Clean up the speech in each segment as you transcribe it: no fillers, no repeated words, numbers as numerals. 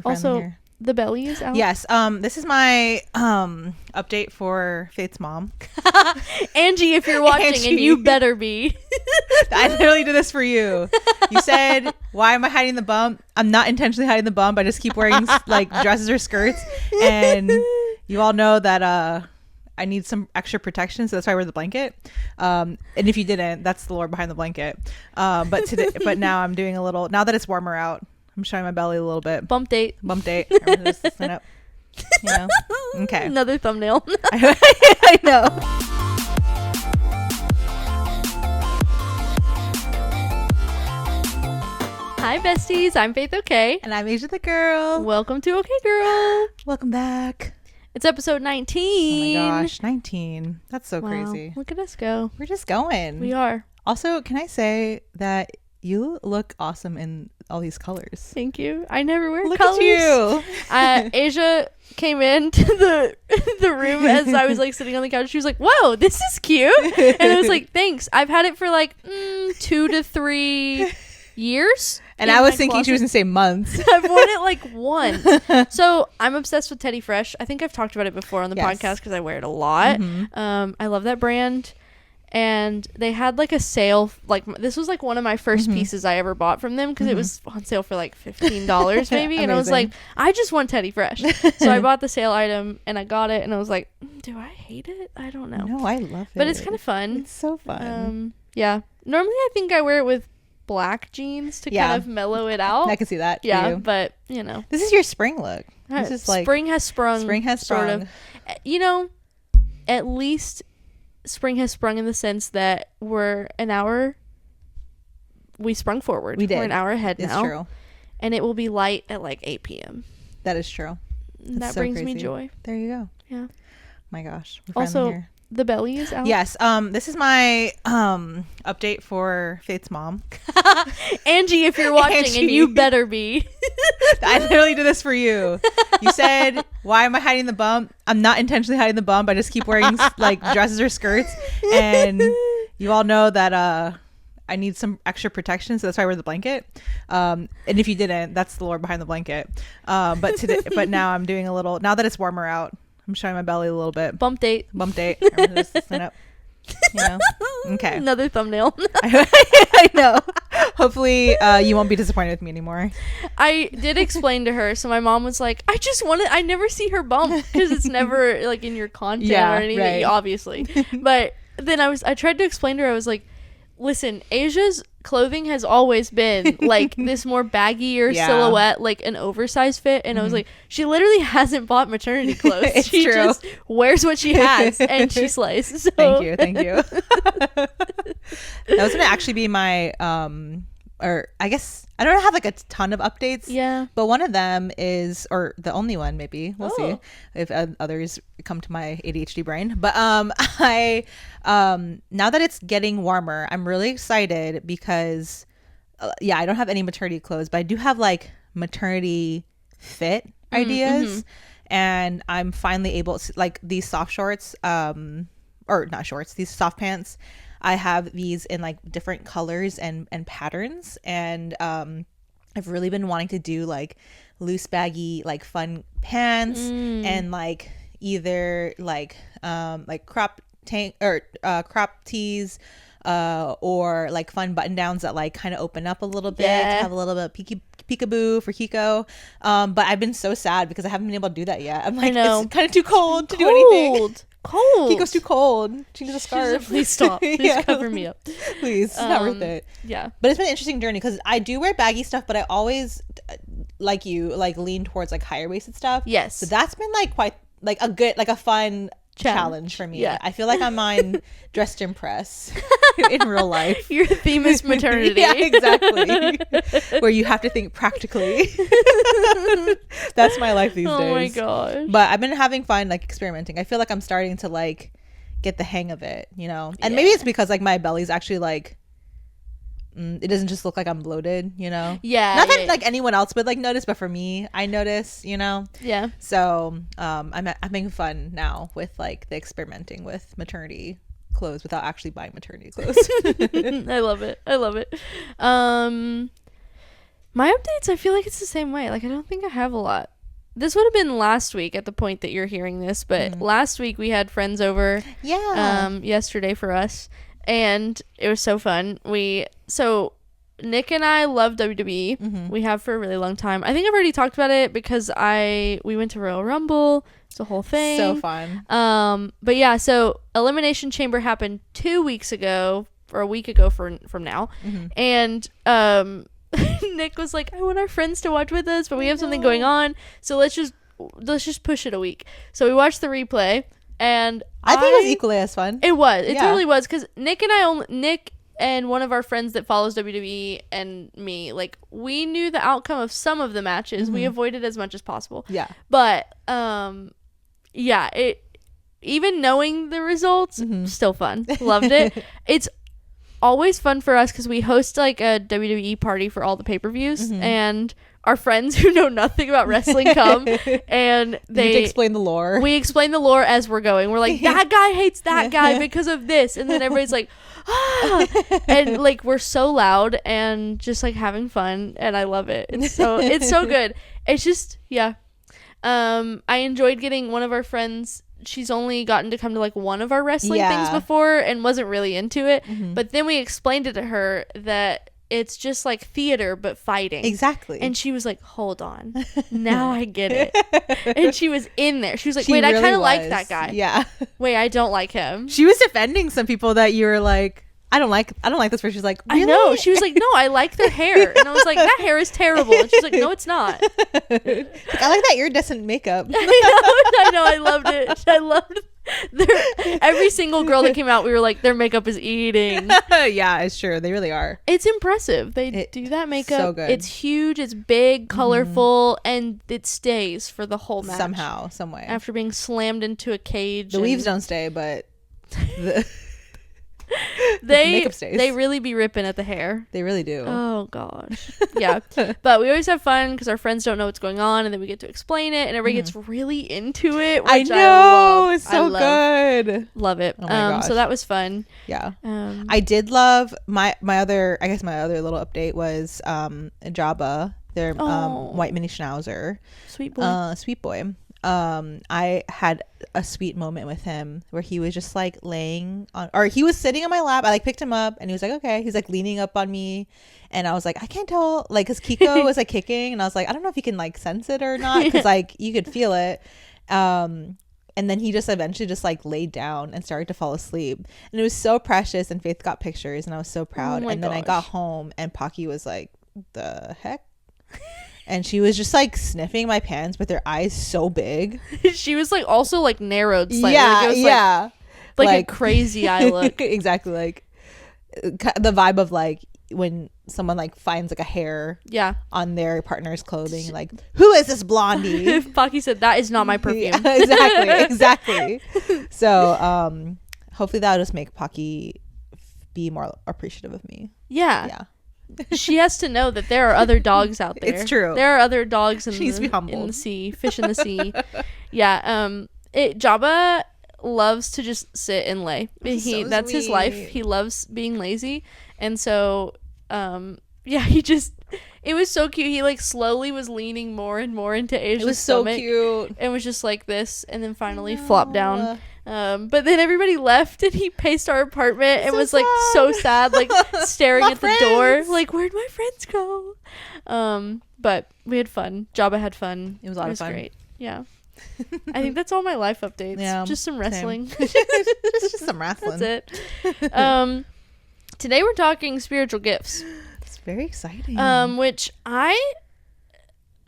Also, the belly is out. Yes. This is my update for Faith's mom. Angie, if you're watching, Angie. and you better be. I literally did this for you. You said, "Why am I hiding the bump?" I'm not intentionally hiding the bump. I just keep wearing like dresses or skirts, and you all know that I need some extra protection, so that's why I wear the blanket. And if you didn't, that's the lore behind the blanket. But now I'm doing a little. Now that it's warmer out, I'm showing my belly a little bit. Bump date. Bump date. I'm gonna just stand up. You know? Okay. Another thumbnail. I know. Hi, besties. I'm Faith OK. And I'm 𝤧 the girl. Welcome to OK Girl. Welcome back. It's episode 19. Oh my gosh, 19. That's so Wow. crazy. Look at us go. We're just going. We are. Also, can I say that you look awesome in all these colors? Thank you. I never wear Look colors. at you. 𝤧 came into the room as I was like sitting on the couch. She was like, "Whoa, this is cute," and I was like, "Thanks." I've had it for like 2 to 3 years. And I was thinking she was gonna say months. I've worn it like once. So I'm obsessed with Teddy Fresh. I think I've talked about it before on the podcast because I wear it a lot. Mm-hmm. I love that brand. And they had like a sale. Like this was like one of my first pieces I ever bought from them because it was on sale for like $15 maybe. And I was like, I just want Teddy Fresh. So I bought the sale item and I got it and I was like, do I hate it? I don't know. No, I love it. But it's kind of fun. It's so fun. Yeah. Normally I think I wear it with black jeans to kind of mellow it out. I can see that. Yeah, you. but you know, This is your spring look. This is like spring has sprung. Spring has sprung. Sort of. You know, at least spring has sprung in the sense that we sprung forward. We did. We're an hour ahead now. It's true. And it will be light at like 8 p.m. That is true. And that brings me joy. There you go. Yeah. My gosh. We're Also, here. the belly is out. Yes. This is my update for Faith's mom. Angie, if you're watching, Angie. and you better be. I literally did this for you. You said, "Why am I hiding the bump?" I'm not intentionally hiding the bump. I just keep wearing like dresses or skirts, and you all know that I need some extra protection, so that's why I wear the blanket. And if you didn't, that's the lore behind the blanket. But now I'm doing a little. Now that it's warmer out, I'm showing my belly a little bit. Bump date. Bump date. I'm gonna just stand up. You know? Okay. Another thumbnail. I know. Hopefully you won't be disappointed with me anymore. I did explain to her. So my mom was like, I never see her bump because it's never like in your content or anything, right. Obviously. But then I tried to explain to her. I was like, listen, 𝤧's clothing has always been like this more baggier silhouette, like an oversized fit. And I was like, she literally hasn't bought maternity clothes. She true. just wears what she has and she slays. So. Thank you. That was gonna actually be my or I guess I don't have like a ton of updates. Yeah. But one of them is, or the only one maybe. We'll see if others come to my ADHD brain. But I now that it's getting warmer, I'm really excited because I don't have any maternity clothes, but I do have like maternity fit ideas. And I'm finally able to, like, these soft shorts, or not shorts, these soft pants. I have these in like different colors and patterns, and I've really been wanting to do like loose baggy like fun pants and like either like crop tank or crop tees or like fun button downs that like kind of open up a little bit to have a little bit of peekaboo for Kiko. But I've been so sad because I haven't been able to do that yet. I'm like, it's kind of too cold to do anything. Cold. Kiko's too cold. She needs a scarf. Please stop. Please cover me up. Please. It's not worth it. Yeah. But it's been an interesting journey because I do wear baggy stuff, but I always, like you, like lean towards like higher waisted stuff. Yes. So that's been like quite like a good, like a fun challenge for me. Yeah. I feel like I'm on Dress to Impress in real life. Your theme is maternity. Yeah, exactly. Where you have to think practically. That's my life these days. Oh my gosh. But I've been having fun like experimenting. I feel like I'm starting to like get the hang of it, you know? And maybe it's because like my belly's actually like it doesn't just look like I'm bloated, you know? Yeah. Not that like anyone else would like notice, but for me, I notice, you know? Yeah. So I'm having fun now with like the experimenting with maternity clothes without actually buying maternity clothes. I love it. My updates, I feel like it's the same way. Like, I don't think I have a lot. This would have been last week at the point that you're hearing this, but last week we had friends over. Yeah. Yesterday for us, and it was so fun. So Nick and I love WWE. We have for a really long time. I think I've already talked about it because we went to Royal Rumble. It's a whole thing. So fun. But yeah, so Elimination Chamber happened 2 weeks ago, or a week ago from now, and Nick was like, I want our friends to watch with us, but we have something going on, so let's just push it a week. So we watched the replay, and I think it was equally as fun. It totally was, because Nick and one of our friends that follows WWE and me, like, we knew the outcome of some of the matches. We avoided as much as possible. Yeah. But yeah, even knowing the results, still fun. Loved it. It's always fun for us because we host like a WWE party for all the pay-per-views, and our friends who know nothing about wrestling come, and they explain the lore. We explain the lore as we're going. We're like, that guy hates that guy because of this, and then everybody's like, ah! And like, we're so loud and just like having fun, and I love it. It's so good. It's just, yeah. I enjoyed getting one of our friends. She's only gotten to come to like one of our wrestling things before and wasn't really into it. But then we explained it to her that it's just like theater but fighting. Exactly. And she was like, hold on, now I get it. And she was in there. She was like, wait, I kind of like that guy. Yeah. Wait, I don't like him. She was defending some people that you were like, I don't like this person. She's like, really? I know. She was like, no, I like their hair. And I was like, that hair is terrible. And she's like, no, it's not. Like, I like that iridescent makeup. I know. I loved it. I loved every single girl that came out. We were like, their makeup is eating. Yeah, it's true. They really are. It's impressive. They do that makeup. So good. It's huge. It's big, colorful, and it stays for the whole match. Somehow, some way. After being slammed into a cage. The weaves don't stay, but they really be ripping at the hair. They really do. Oh gosh. Yeah. But we always have fun because our friends don't know what's going on, and then we get to explain it, and everybody gets really into it, which I know. It's so good. Love it. Oh my gosh. So that was fun. Yeah. I did love my other little update was Jabba, their white mini schnauzer. Sweet boy. I had a sweet moment with him where he was just like he was sitting on my lap. I like picked him up and he was like, okay. He's like leaning up on me, and I was like, I can't tell, like, because Kiko was like kicking, and I was like, I don't know if you can like sense it or not, because like you could feel it. And then he just eventually just like laid down and started to fall asleep, and it was so precious. And Faith got pictures, and I was so proud. And then I got home, and Pocky was like, the heck. And she was just like sniffing my pants with her eyes so big. She was like also like narrowed slightly. Yeah, like, yeah. Like a crazy eye look. Exactly, like the vibe of like when someone like finds like a hair on their partner's clothing, like, who is this blondie? Pocky said, that is not my perfume. Yeah, exactly. So hopefully that'll just make Pocky be more appreciative of me. Yeah. She has to know that there are other dogs out there. It's true. There are other dogs in the sea, fish in the sea. Yeah. Jabba loves to just sit and lay. That's his life. He loves being lazy. And so, it was so cute. He like slowly was leaning more and more into Asia's stomach. It was so cute. And was just like this, and then finally flopped down. But then everybody left, and he paced our apartment and was like so sad, like staring at the door, like, where'd my friends go? But we had fun. Jabba had fun. It was a lot of fun. Great. Yeah. I think that's all my life updates. Yeah, just some wrestling. just some wrestling. That's it. Today we're talking spiritual gifts. It's very exciting.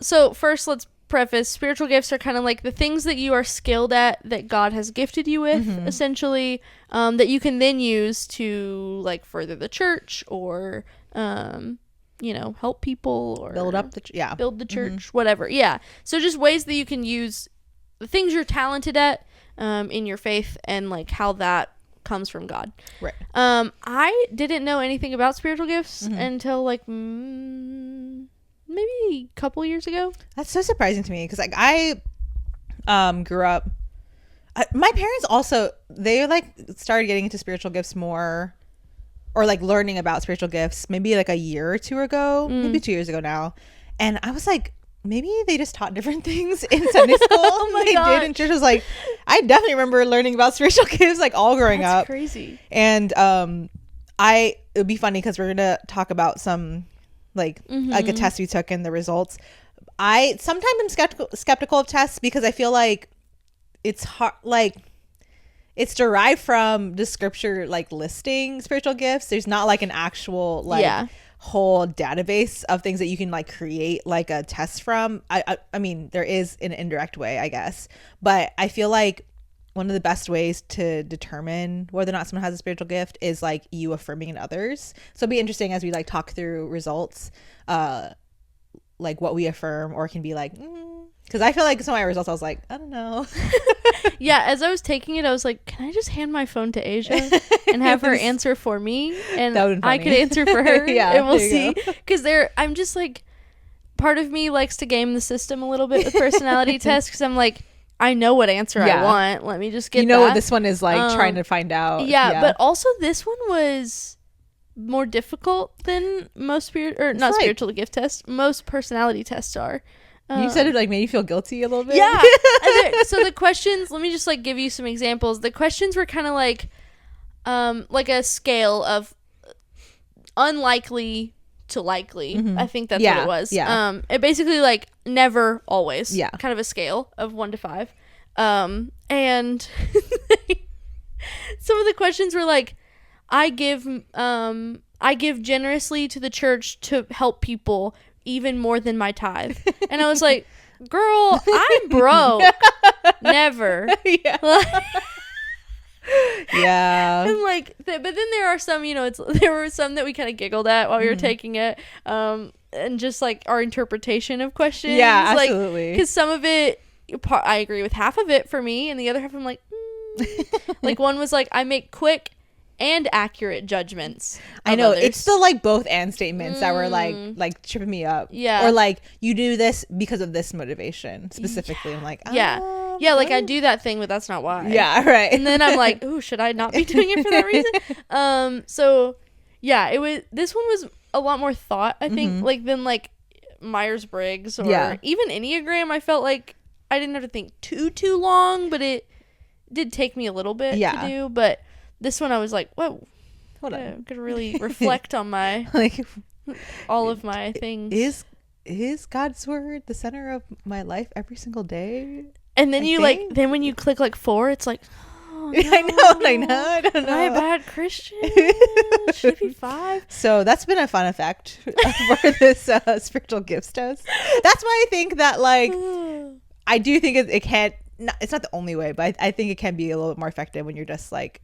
So first, let's preface, spiritual gifts are kind of like the things that you are skilled at that God has gifted you with, essentially, that you can then use to like further the church or help people or build the church, whatever. Yeah. So just ways that you can use the things you're talented at in your faith, and like how that comes from God. Right. I didn't know anything about spiritual gifts until like maybe a couple years ago. That's so surprising to me, because like I grew up, my parents also, they like started getting into spiritual gifts more or like learning about spiritual gifts maybe like a year or two ago, maybe 2 years ago now, and I was like, maybe they just taught different things in Sunday school. Oh my they gosh. did in church. I was like, I definitely remember learning about spiritual gifts like all growing That's up. crazy. And it would be funny because we're gonna talk about some like a test we took and the results. I sometimes am skeptical of tests because I feel like it's hard, like it's derived from the scripture like listing spiritual gifts. There's not like an actual like whole database of things that you can like create like a test from. I mean, there is an indirect way, I guess, but I feel like one of the best ways to determine whether or not someone has a spiritual gift is like you affirming in others. So it'd be interesting as we like talk through results, like what we affirm, or can be like, because I feel like some of my results I was like, I don't know. Yeah, as I was taking it, I was like, can I just hand my phone to Asia and have her answer for me, and I could answer for her? Yeah, and we'll see. Because I'm just like, part of me likes to game the system a little bit with personality tests, because I'm like, I know what answer I want. Let me just get what this one is like, trying to find out. Yeah, but also this one was more difficult than most spiritual gift tests. Most personality tests are. You said it like made you feel guilty a little bit. Yeah. So the questions, let me just like give you some examples. The questions were kind of like a scale of unlikely to likely. I think that's what it was. Yeah. It basically like never, always. Yeah. Kind of a scale of 1 to 5. And some of the questions were like, I give generously to the church to help people even more than my tithe. And I was like, girl, I'm broke. Never. Yeah. Yeah. And like but then there are some, there were some that we kind of giggled at while we were taking it, and just like our interpretation of questions. Yeah, absolutely. Because some of it I agree with half of it for me, and the other half I'm like like one was like, I make quick and accurate judgments. I know, others. it's still like both and statements that were like tripping me up. Yeah. Or like, you do this because of this motivation specifically. I'm like, yeah, like I do that thing, but that's not why. Yeah, right. And then I'm like, ooh, should I not be doing it for that reason? So yeah, this one was a lot more thought, I think, like than like Myers-Briggs or even Enneagram. I felt like I didn't have to think too long, but it did take me a little bit to do. But this one I was like, whoa, I'm gonna really reflect on my like all of my things. Is God's word the center of my life every single day? And then then when you click like 4, it's like, oh, no, I don't know. Am I a bad Christian? Should it be 5? So that's been a fun effect for this spiritual gifts test. That's why I think that like I do think it can't. It's not the only way, but I think it can be a little bit more effective when you're just like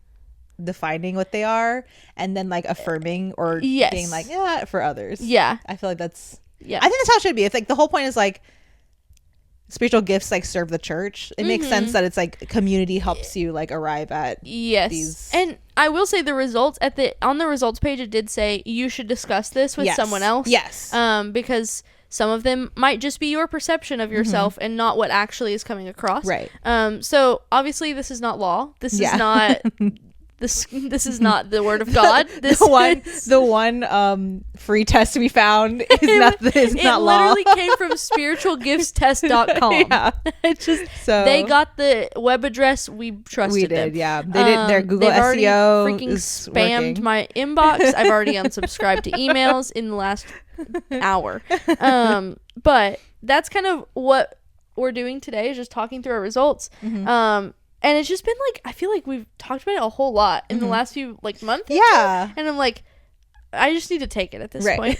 defining what they are and then like affirming or being like, yeah, for others. Yeah, I feel like that's I think that's how it should be. It's like the whole point is like spiritual gifts like serve the church. It makes sense that it's like community helps you like arrive at these. And I will say the results on the results page, it did say you should discuss this with someone else. Yes. Because some of them might just be your perception of yourself and not what actually is coming across. Right. So obviously this is not law. This is not this is not the word of God. The one free test we found is not law. It literally came from spiritualgiftstest.com. Yeah. It's just they got the web address, we trusted them. Yeah. They did their Google they've already SEO freaking spammed my inbox. I've already unsubscribed to emails in the last hour. But that's kind of what we're doing today, is just talking through our results. And it's just been like, I feel like we've talked about it a whole lot in the last few like months. Yeah. And I'm like, I just need to take it at this point.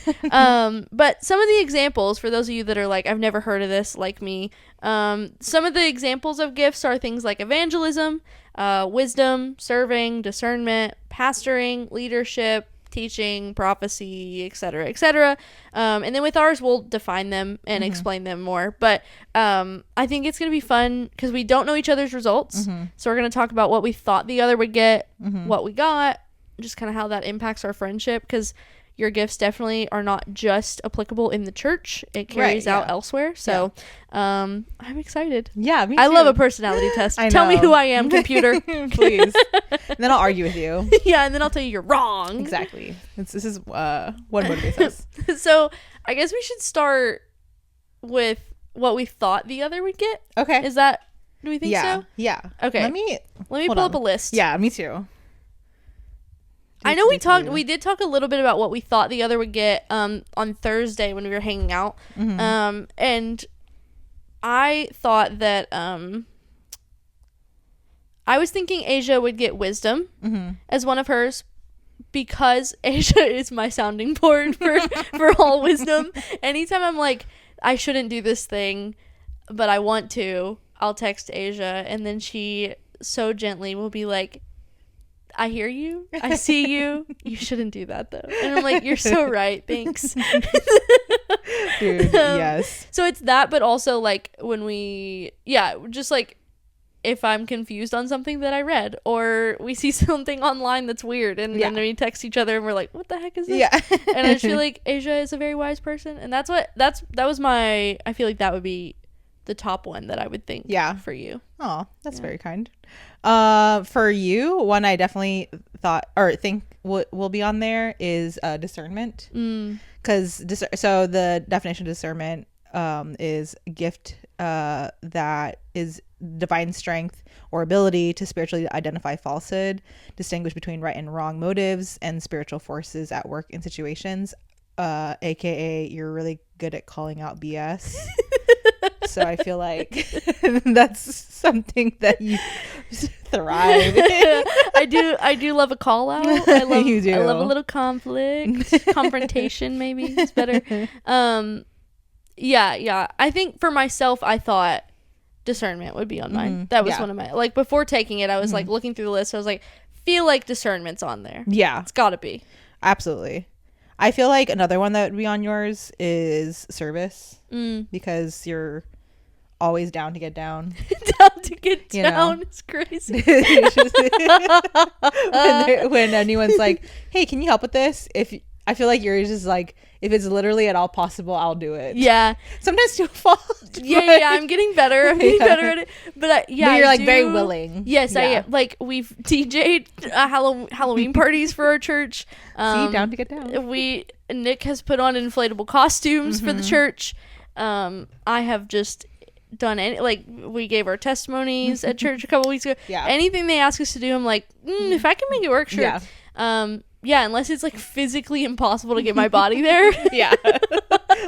But some of the examples, for those of you that are like, I've never heard of this, like me, some of the examples of gifts are things like evangelism, wisdom, serving, discernment, pastoring, leadership, teaching, prophecy, etc., etc. And then with ours, we'll define them and explain them more. But I think it's going to be fun because we don't know each other's results. So we're going to talk about what we thought the other would get, what we got, just kind of how that impacts our friendship. Because your gifts definitely are not just applicable in the church. It carries out elsewhere. So I'm excited. Yeah, me too. I love a personality test. Tell me who I am, computer. Please. And then I'll argue with you. Yeah, and then I'll tell you you're wrong. Exactly. This is what motivates us. So I guess we should start with what we thought the other would get. Okay. Do we think so? Yeah. Okay. Let me pull up a list. Yeah, me too. I know we did talk a little bit about what we thought the other would get on Thursday when we were hanging out. Mm-hmm. And I thought that I was thinking Asia would get wisdom as one of hers, because Asia is my sounding board for all wisdom. Anytime I'm like, I shouldn't do this thing, but I want to, I'll text Asia, and then she so gently will be like, I hear you, I see you, you shouldn't do that though. And I'm like, you're so right, thanks. Dude, yes. So it's that, but also like when just like if I'm confused on something that I read, or we see something online that's weird, and then we text each other and we're like, what the heck is this? Yeah. And I just feel like Asia is a very wise person, and I feel like that would be the top one that I would think for you. Oh, that's very kind. For you, one I definitely thought or think will be on there is discernment, because so the definition of discernment is a gift that is divine strength or ability to spiritually identify falsehood, distinguish between right and wrong motives, and spiritual forces at work in situations, aka you're really good at calling out BS. So I feel like that's something that you thrive in. I do love a call out. I love a little confrontation, maybe it's better. Yeah. I think for myself, I thought discernment would be on mine. That was one of my, like, before taking it, I was like looking through the list. I was like, feel like discernment's on there. Yeah. It's gotta be. Absolutely. I feel like another one that would be on yours is service, because you're always down to get down. Down to get down. It's crazy. when anyone's like, hey, can you help with this? I feel like yours is like, if it's literally at all possible, I'll do it. Yeah. Sometimes to a fault. Yeah. I'm getting better. Better at it. But you're like very willing. Yes, I am. Like, we've DJ'd Halloween parties for our church. See, down to get down. Nick has put on inflatable costumes for the church. I have just done we gave our testimonies at church a couple weeks ago. Yeah. Anything they ask us to do, I'm like, if I can make it work, sure. Yeah. Unless it's like physically impossible to get my body there. Yeah.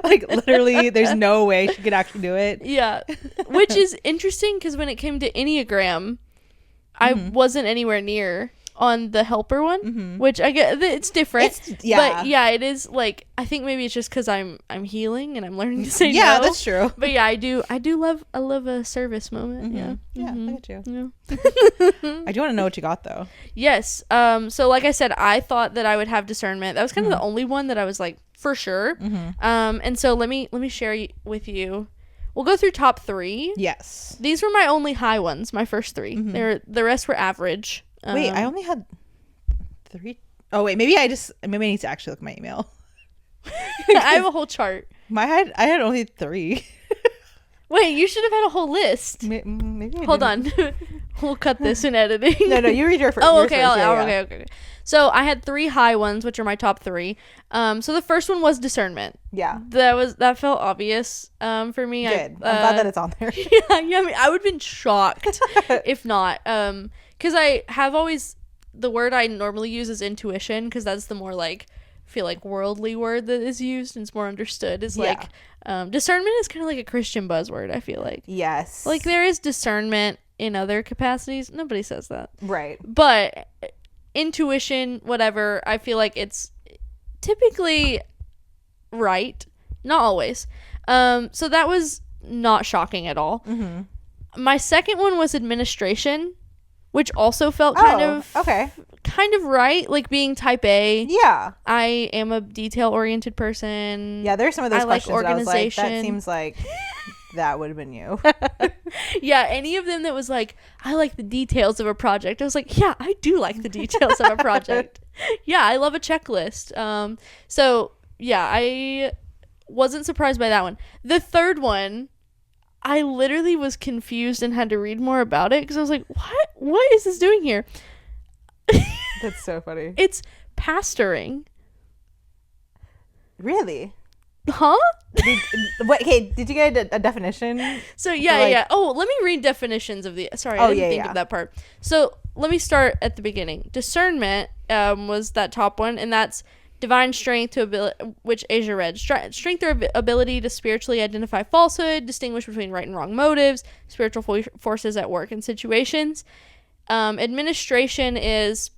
Like literally there's no way she could actually do it. Yeah. Which is interesting, because when it came to Enneagram, I wasn't anywhere near on the helper one, which I get it's different. But yeah, it is like, I think maybe it's just because I'm healing and I'm learning to say no. Yeah, that's true. But yeah, I love a service moment. Yeah, I get you. Yeah. I do want to know what you got though. Yes. So like I said, I thought that I would have discernment. That was kind of the only one that I was like, for sure. And so let me share with you. We'll go through top 3. Yes. These were my only high ones, my first 3. The rest were average. Wait, I only had 3. Oh wait, maybe I need to actually look at my email. I have a whole chart. I had only 3. Wait, you should have had a whole list. Maybe Hold on. We'll cut this in editing. No, you read your first. Oh, okay. Okay. So I had 3 high ones, which are my top 3. So the first one was discernment. Yeah. That felt obvious for me. Good. I'm glad that it's on there. Yeah. I mean, I would have been shocked if not. Because I have always, the word I normally use is intuition, because that's the more like, I feel like worldly word that is used and it's more understood. Is like discernment is kind of like a Christian buzzword, I feel like. Yes. Like there is discernment in other capacities. Nobody says that. Right. But intuition, whatever, I feel like it's typically right. Not always. So that was not shocking at all. My second one was administration, which also felt kind of right, like being type A. Yeah. I am a detail-oriented person. Yeah, there's some of those questions like organization. I was like, that seems like that would have been you. Yeah, any of them that was like, I like the details of a project. I was like, yeah, I do like the details of a project. Yeah, I love a checklist. So yeah, I wasn't surprised by that one. The third one, I literally was confused and had to read more about it because I was like, what is this doing here? That's so funny. It's pastoring. Really? Huh? Did you get a definition? So yeah. Oh, let me read definitions of the. Sorry, I didn't think of that part. So let me start at the beginning. Discernment was that top one, and that's divine strength which Asia read. Strength or ability to spiritually identify falsehood, distinguish between right and wrong motives, spiritual forces at work in situations. Administration is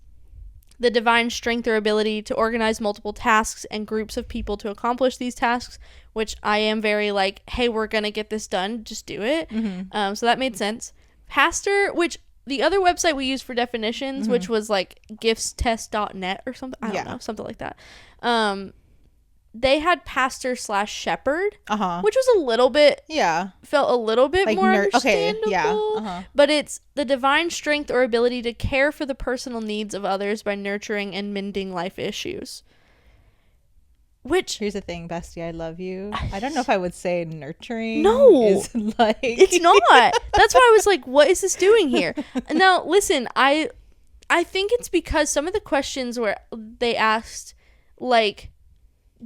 the divine strength or ability to organize multiple tasks and groups of people to accomplish these tasks, which I am very like, hey, we're going to get this done. Just do it. Mm-hmm. So that made sense. Pastor, which the other website we used for definitions, which was like giftstest.net or something. I don't know, something like that. They had pastor / shepherd, which was a little bit, felt a little bit like more understandable. Okay, but it's the divine strength or ability to care for the personal needs of others by nurturing and mending life issues. Which, here's the thing, bestie, I love you. I don't know if I would say nurturing. No, is like it's not. That's why I was like, what is this doing here? Now, listen, I think it's because some of the questions where they asked, like,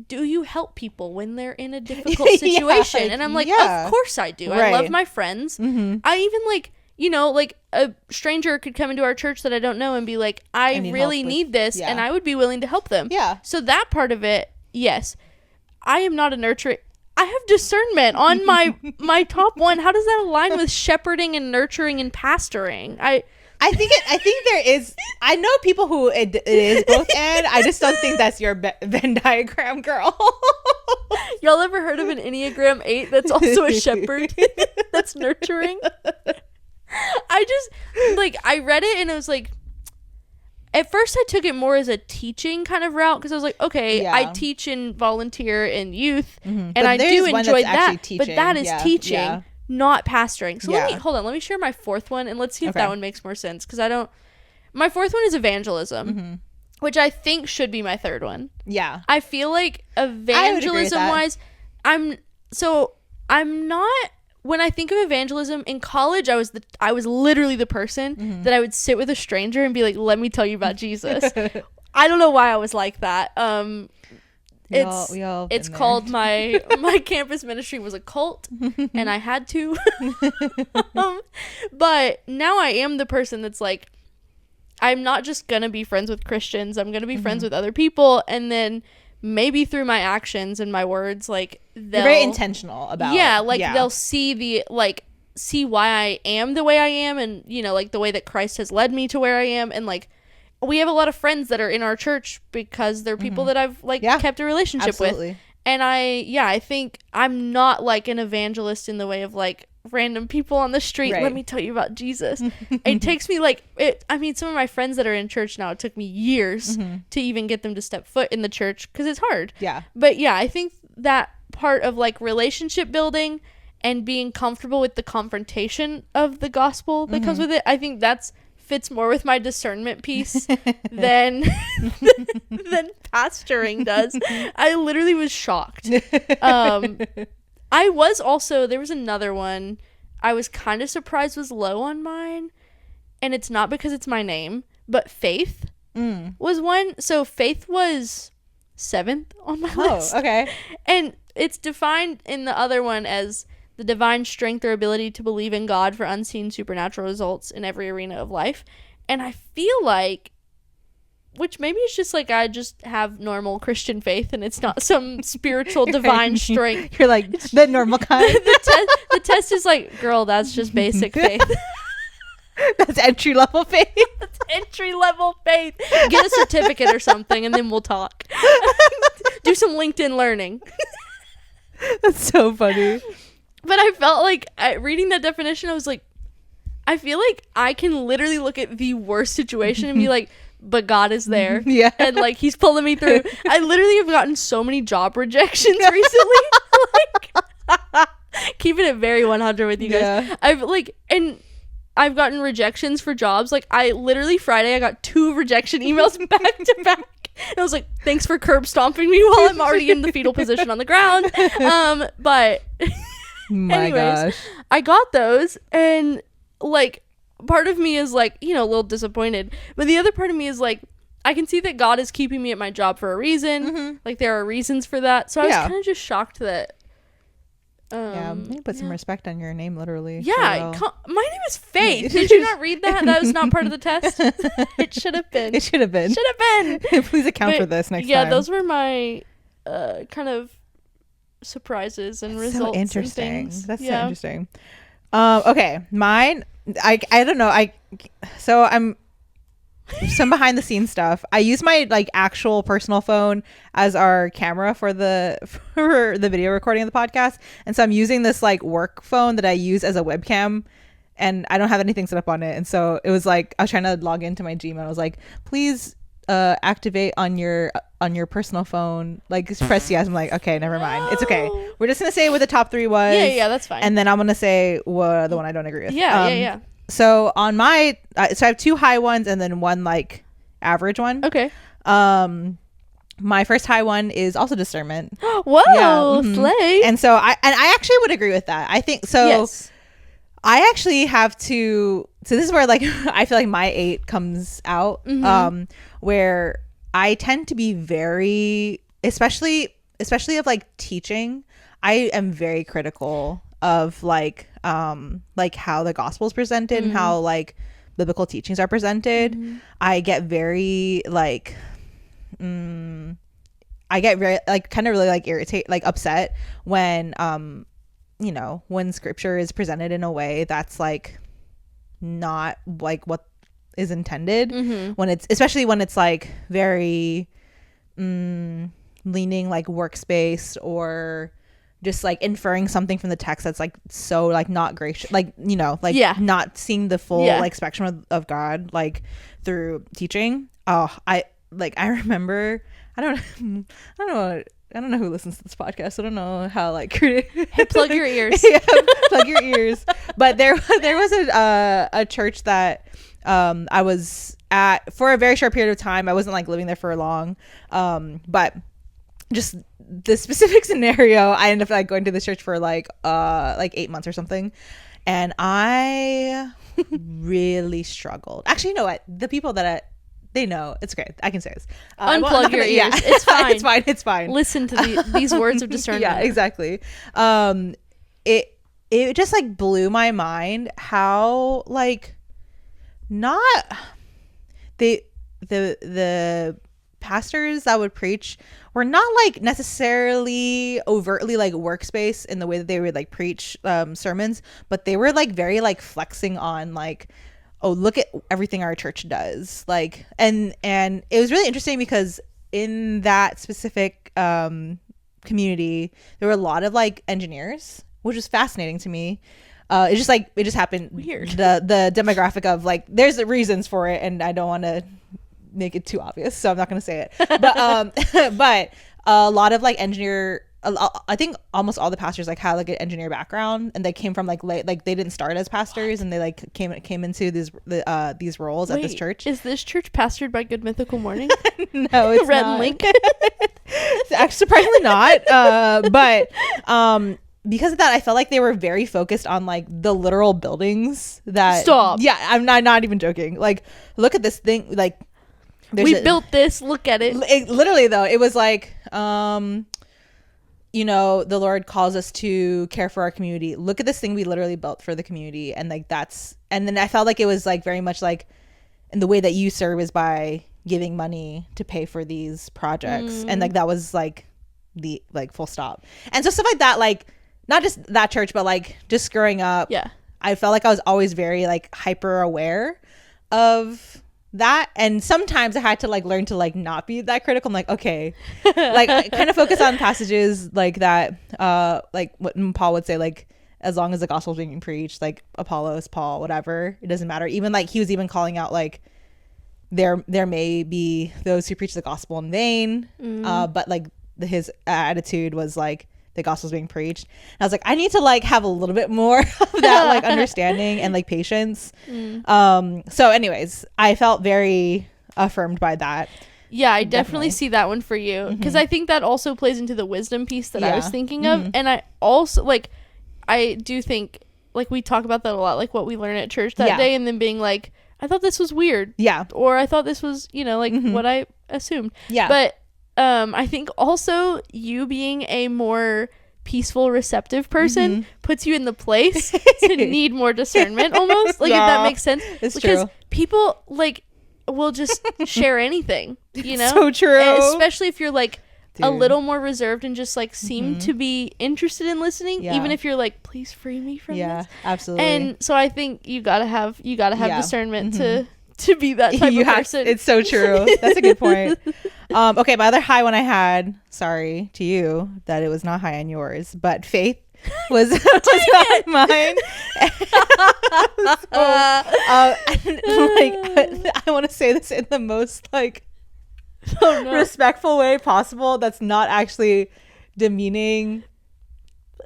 do you help people when they're in a difficult situation? And I'm like, of course I do. Right. I love my friends. Mm-hmm. I even like, like a stranger could come into our church that I don't know and be like, I really need this. And I would be willing to help them. Yeah. So that part of it, yes. I am not a nurturing. I have discernment on my top one. How does that align with shepherding and nurturing and pastoring? I think there is. I know people who it is both, and I just don't think that's your Venn diagram, girl. Y'all ever heard of an Enneagram 8 that's also a shepherd? That's nurturing. I read it and I was like, at first I took it more as a teaching kind of route because I was like, okay, I teach and volunteer in youth, and I do enjoy that, but that is teaching. Not pastoring. So let me share my fourth one and let's see if that one makes more sense, because my fourth one is evagelism, which I think should be my third one. I feel like evangelism wise, I'm not, when I think of evangelism in college, I was literally the person that I would sit with a stranger and be like, let me tell you about Jesus. I don't know why I was like that. It's called my campus ministry was a cult, and I had to. But now I am the person that's like, I'm not just gonna be friends with Christians. I'm gonna be friends with other people, and then maybe through my actions and my words, like they're very intentional about. They'll see why I am the way I am, and like the way that Christ has led me to where I am, and like. We have a lot of friends that are in our church because they're people that I've kept a relationship with. And I think I'm not like an evangelist in the way of like random people on the street. Let me tell you about Jesus. It takes me some of my friends that are in church now, it took me years to even get them to step foot in the church because it's hard. But I think that part of like relationship building and being comfortable with the confrontation of the gospel that comes with it, I think that's fits more with my discernment piece than pastoring does. I literally was shocked. I was also, there was another one I was kind of surprised was low on mine, and it's not because it's my name, but faith was one. So faith was 7th on my list. Okay. And it's defined in the other one as the divine strength or ability to believe in God for unseen supernatural results in every arena of life. And I feel like, which maybe it's just like I just have normal Christian faith and it's not some spiritual divine strength. You're like the normal kind. The test is like, girl, that's just basic faith. That's entry level faith. That's entry level faith. Get a certificate or something and then we'll talk. Do some LinkedIn learning. That's so funny. But I felt like reading that definition, I was like, I feel like I can literally look at the worst situation and be like, but God is there. Yeah. And like, he's pulling me through. I literally have gotten so many job rejections recently. Like, keeping it very 100 with you guys. Yeah. I've like, and I've gotten rejections for jobs. Like, I literally Friday I got 2 rejection emails back to back. And I was like, thanks for curb stomping me while I'm already in the fetal position on the ground. But anyways, gosh. I got those, and like part of me is like, you know, a little disappointed, but the other part of me is like, I can see that God is keeping me at my job for a reason. Like, there are reasons for that. So I was kind of just shocked that you put some respect on your name, literally. Yeah, my name is Faith. Did you not read that? That was not part of the test. It should have been. Please account for this next time. Yeah, those were my kind of surprises and results. So interesting. And things. That's so interesting. Okay, mine. I don't know. So I'm some behind the scenes stuff. I use my like actual personal phone as our camera for the video recording of the podcast, and so I'm using this like work phone that I use as a webcam, and I don't have anything set up on it. And so it was like I was trying to log into my Gmail. I was like, please activate on your personal phone, like just press yes. I'm like, okay, never mind, it's okay, we're just gonna say what the top 3 was. Yeah, that's fine. And then I'm gonna say what the one I don't agree with. Yeah. So on my so I have 2 high ones and then 1 like average one. Okay. My first high one is also discernment. Whoa, slay. And so I actually would agree with that. I think so. Yes. I actually have to. So this is where like I feel like my 8 comes out. Where I tend to be very, especially of like teaching. I am very critical of like how the gospel is presented and how like biblical teachings are presented. I get very like I get very like kind of really like upset when you know, when scripture is presented in a way that's like not like what is intended, when it's especially when it's like very leaning like workspace or just like inferring something from the text that's like so like not gracious, like, you know, like not seeing the full like spectrum of God like through teaching. I remember I don't know who listens to this podcast. I don't know how like hey, plug your ears. Plug your ears. But there was a church that I was at for a very short period of time. I wasn't like living there for long, but just the specific scenario, I ended up like going to this church for like 8 months or something, and I really struggled. Actually, you know what? The people that they know, it's great. I can say this. Unplug your ears. Yeah. It's fine. It's fine. Listen to these words of discernment. Yeah, exactly. It just like blew my mind how like not the pastors that would preach were not like necessarily overtly like workspace in the way that they would like preach sermons, but they were like very like flexing on like, oh, look at everything our church does, like, and it was really interesting because in that specific community there were a lot of like engineers, which was fascinating to me. It just happened weird. The demographic of like, there's reasons for it, and I don't want to make it too obvious, so I'm not going to say it. But but a lot of like I think almost all the pastors like had like an engineer background, and they came from like they didn't start as pastors, and they like came into these roles. Wait, at this church. Is this church pastored by Good Mythical Morning? No, it's Red not. Link. Actually, surprisingly not. But because of that, I felt like they were very focused on like the literal buildings that. Stop. Yeah, I'm not even joking. Like, look at this thing. Like, we built this. Look at it. Literally, though, it was like, you know, the Lord calls us to care for our community. Look at this thing we literally built for the community, and like that's. And then I felt like it was like very much like, and the way that you serve is by giving money to pay for these projects, and like that was like the like full stop. And so stuff like that, like not just that church, but like just growing up, I felt like I was always very like hyper aware of that, and sometimes I had to like learn to like not be that critical. I'm like, okay, like I kind of focus on passages like that, like what Paul would say, like as long as the gospel is being preached, like Apollos, Paul, whatever, it doesn't matter. Even like he was even calling out like there may be those who preach the gospel in vain, but like his attitude was like, the gospel's being preached. And I was like, I need to like have a little bit more of that like understanding and like patience. So anyways, I felt very affirmed by that. Yeah, I definitely see that one for you, because I think that also plays into the wisdom piece that I was thinking of. And I also like, I do think like we talk about that a lot, like what we learned at church that day, and then being like, I thought this was weird, or I thought this was, you know, like what I assumed, but I think also you being a more peaceful, receptive person puts you in the place to need more discernment, almost, like if that makes sense. It's because true. People like will just share anything, you know. So true. Especially if you're like a little more reserved and just like seem to be interested in listening, even if you're like, please free me from this. Absolutely. And so I think you gotta have discernment to be that type of person. It's so true. That's a good point. Okay, my other high one I had, sorry to you that it was not high on yours, but faith was on mine. I want to say this in the most like respectful way possible. That's not actually demeaning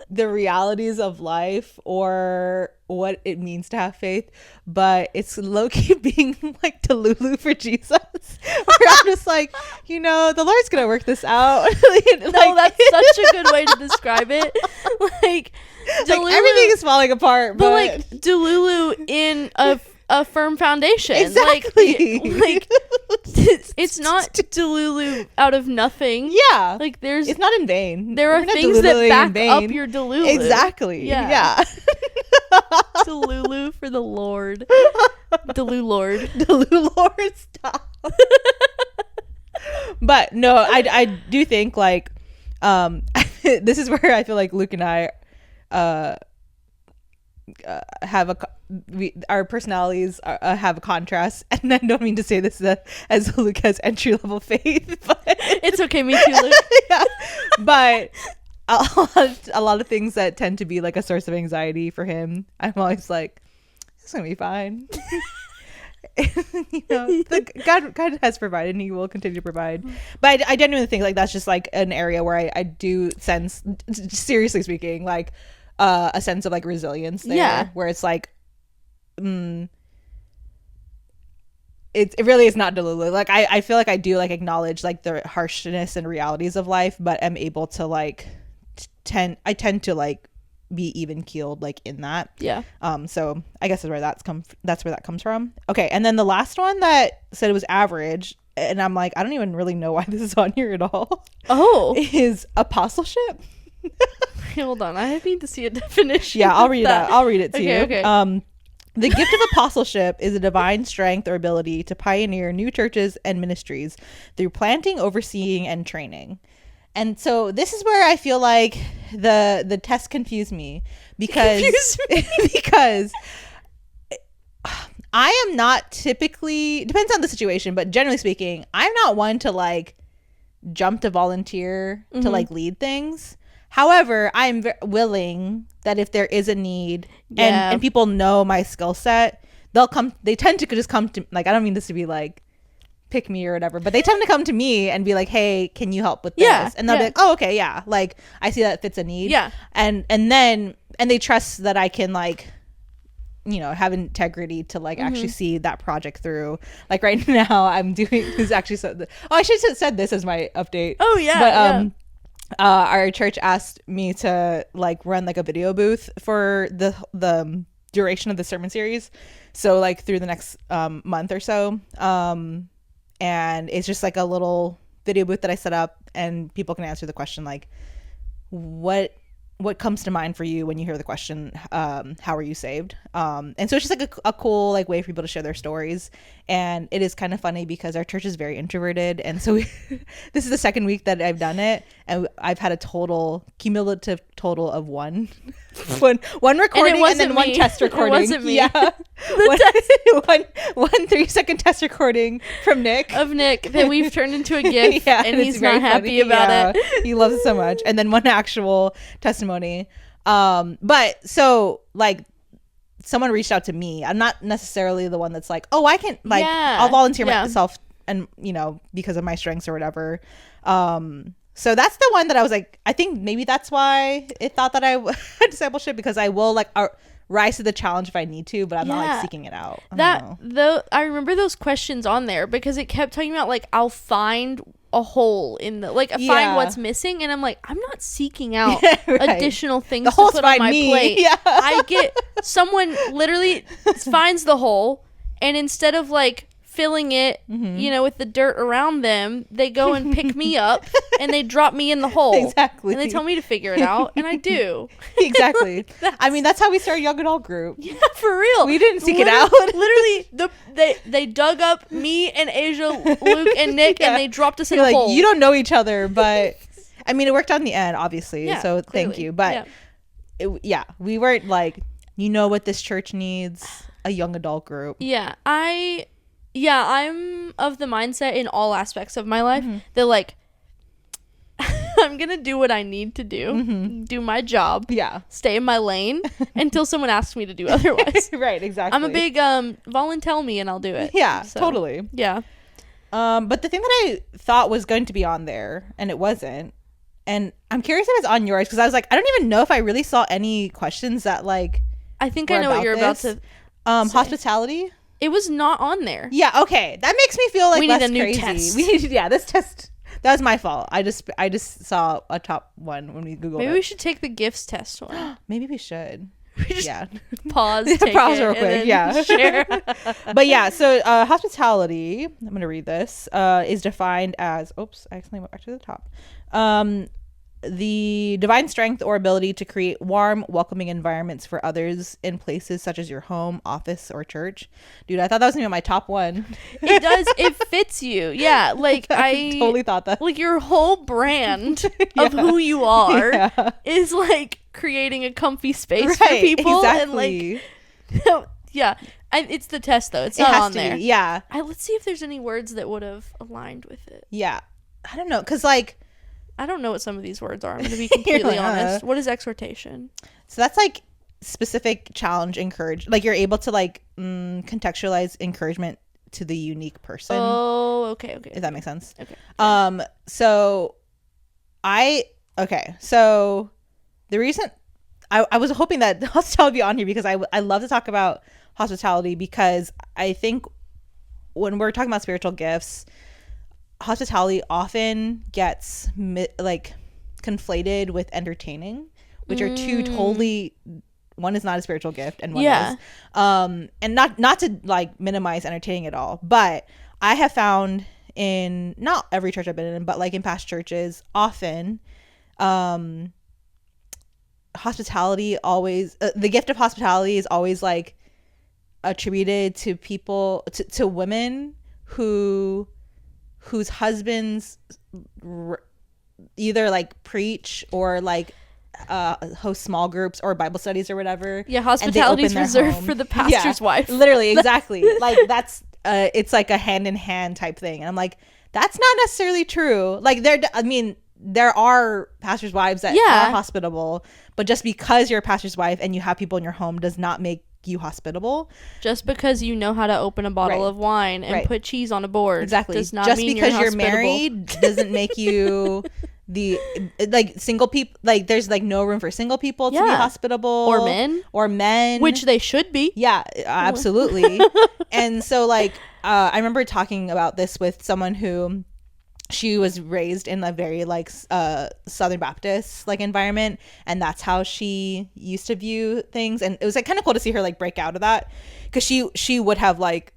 the realities of life or what it means to have faith, but it's low-key being like delulu for Jesus, where I'm just like, you know, the Lord's gonna work this out. No, that's such a good way to describe it. Like, delulu, like everything is falling apart, but like delulu in a firm foundation. Exactly. Like it's not delulu out of nothing. Yeah, like it's not in vain. There are things that back up your delulu. Exactly. Yeah. Delulu for the Lord. Delu Lord, stop. But no, I do think like this is where I feel like Luke and I have our personalities have a contrast, and I don't mean to say this as Luke has entry level faith, but it's okay, me too, Luke. Yeah. But a lot of things that tend to be like a source of anxiety for him, I'm always like, it's gonna be fine. You know, God has provided, and he will continue to provide. But I genuinely think like that's just like an area where I do sense, seriously speaking, like a sense of like resilience there, where it's like it really is not delulu. Like I feel like I do like acknowledge like the harshness and realities of life, but am able to like tend to like be even keeled like in that. So I guess that's where that comes from. Okay, and then the last one that said it was average, and I'm like, I don't even really know why this is on here at all. Is apostleship. Hold on, I need to see a definition. Yeah, I'll read that. I'll read it to you. Okay. The gift of apostleship is a divine strength or ability to pioneer new churches and ministries through planting, overseeing, and training. And so this is where I feel like the test confused me because because I am not typically, depends on the situation, but generally speaking, I'm not one to like jump to volunteer to like lead things. However, I'm willing that if there is a need and people know my skill set, they tend to just come to, like, I don't mean this to be like pick me or whatever, but they tend to come to me and be like, hey, can you help with this? And they'll be like, oh, okay, yeah, like I see that fits a need. And they trust that I can like, you know, have integrity to like actually see that project through. Like right now I'm doing this actually, I should have said this as my update. Our church asked me to like run like a video booth for the duration of the sermon series, so like through the next month or so, and it's just like a little video booth that I set up, and people can answer the question like, what comes to mind for you when you hear the question, how are you saved? And so it's just like a cool like way for people to share their stories. And it is kind of funny because our church is very introverted, and so this is the second week that I've done it, and I've had a cumulative total of one recording and then one test recording. It wasn't me. Yeah. one 3-second test recording from Nick that we've turned into a GIF, and he's not happy about it. He loves it so much. And then one actual testimony. But so like someone reached out to me. I'm not necessarily the one that's like, oh, I can I'll volunteer myself, and you know, because of my strengths or whatever. So that's the one that I was like, I think maybe that's why it thought that I had discipleship, because I will like rise to the challenge if I need to, but I'm not like seeking it out. I remember those questions on there because it kept talking about like I'll find a hole in the like find what's missing, and I'm like, I'm not seeking out additional things to put on my plate. I get someone literally finds the hole, and instead of like filling it, you know, with the dirt around them, they go and pick me up and they drop me in the hole. Exactly. And they tell me to figure it out, and I do. Exactly. I mean, that's how we started Young Adult Group. Yeah, for real. We didn't seek it out. Literally, they dug up me and Asia, Luke, and Nick, and they dropped us in a hole. You don't know each other, but I mean, it worked out in the end, obviously. Yeah, so clearly. thank you. But we weren't like, you know what this church needs? A young adult group. Yeah, I'm of the mindset in all aspects of my life that like I'm gonna do what I need to do, do my job, stay in my lane until someone asks me to do otherwise. Right, exactly. I'm a big volunteer me, and I'll do it. Yeah, so, totally. Yeah. But the thing that I thought was going to be on there, and it wasn't, and I'm curious if it's on yours, because I was like, I don't even know if I really saw any questions that like I think I know what you're about to say. Hospitality. It was not on there. Yeah, okay. That makes me feel like we less need a new crazy. test. We need, this test. That was my fault. I just saw a top one when we Googled Maybe it. we should take the gifts test one. Maybe we should. We just pause. Take pause it, real quick. Yeah. Share. But yeah, so hospitality, I'm going to read this, is defined as, oops, I accidentally went back to the top. The divine strength or ability to create warm, welcoming environments for others in places such as your home, office, or church. Dude, I thought that was gonna be my top one. It does. It fits you. Yeah, like I totally thought that. Like your whole brand of who you are is like creating a comfy space for people. Exactly. And like, it's the test though. It's not on there. Yeah. Let's see if there's any words that would have aligned with it. Yeah. I don't know, because like, I don't know what some of these words are. I'm going to be completely honest. What is exhortation? So that's like specific, challenge, encourage. Like you're able to like contextualize encouragement to the unique person. Oh, okay. If that makes sense. Okay. So the reason I was hoping that hospitality would be on here, because I love to talk about hospitality, because I think when we're talking about spiritual gifts, hospitality often gets like conflated with entertaining, which are two totally, one is not a spiritual gift and one is, and not to like minimize entertaining at all, but I have found in not every church I've been in, but like in past churches, often hospitality always the gift of hospitality is always like attributed to people, to women whose husbands either like preach or like host small groups or Bible studies or whatever. Yeah, hospitality is reserved for the pastor's wife. Literally, exactly. Like that's it's like a hand in hand type thing, and I'm like, that's not necessarily true. Like there are pastors' wives that are hospitable, but just because you're a pastor's wife and you have people in your home does not make you hospitable. Just because you know how to open a bottle of wine and put cheese on a board does not just mean because you're married doesn't make you the like single people. Like there's like no room for single people to be hospitable, or men, which they should be. Yeah, absolutely. And so like I remember talking about this with someone who, she was raised in a very like Southern Baptist like environment, and that's how she used to view things, and it was like kind of cool to see her like break out of that, because she would have like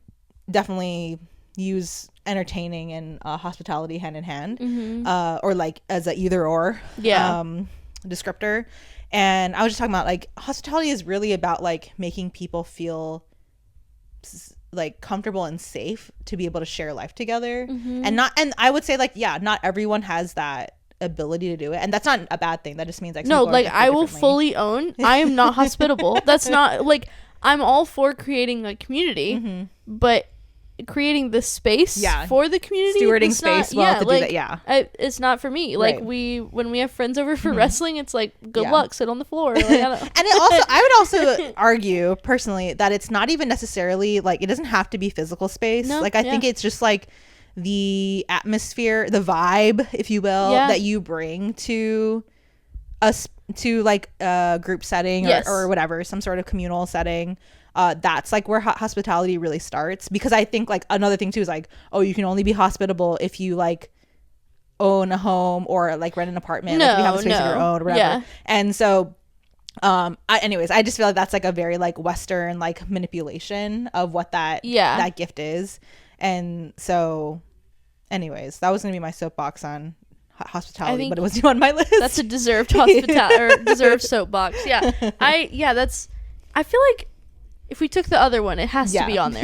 definitely used entertaining and hospitality hand in hand, or like as a either or descriptor. And I was just talking about like hospitality is really about like making people feel like comfortable and safe to be able to share life together, and I would say like not everyone has that ability to do it, and that's not a bad thing. That just means like no, like I will fully own I am not hospitable. That's not like, I'm all for creating a community, but creating the space for the community, stewarding space do that. It's not for me. Like when we have friends over for wrestling, it's like good luck, sit on the floor. Like, I would also argue personally that it's not even necessarily like, it doesn't have to be physical space. I think it's just like the atmosphere, the vibe, if you will, that you bring to us, to like a group setting or whatever, some sort of communal setting. That's like where hospitality really starts, because I think like another thing too is like, oh, you can only be hospitable if you like own a home or like rent an apartment, like if you have a space of your own or whatever. And so I just feel like that's like a very like Western like manipulation of what that gift is. And so anyways, that was gonna be my soapbox on hospitality, but it wasn't on my list. That's a deserved hospitality or deserved soapbox. I feel like if we took the other one, it has to be on there.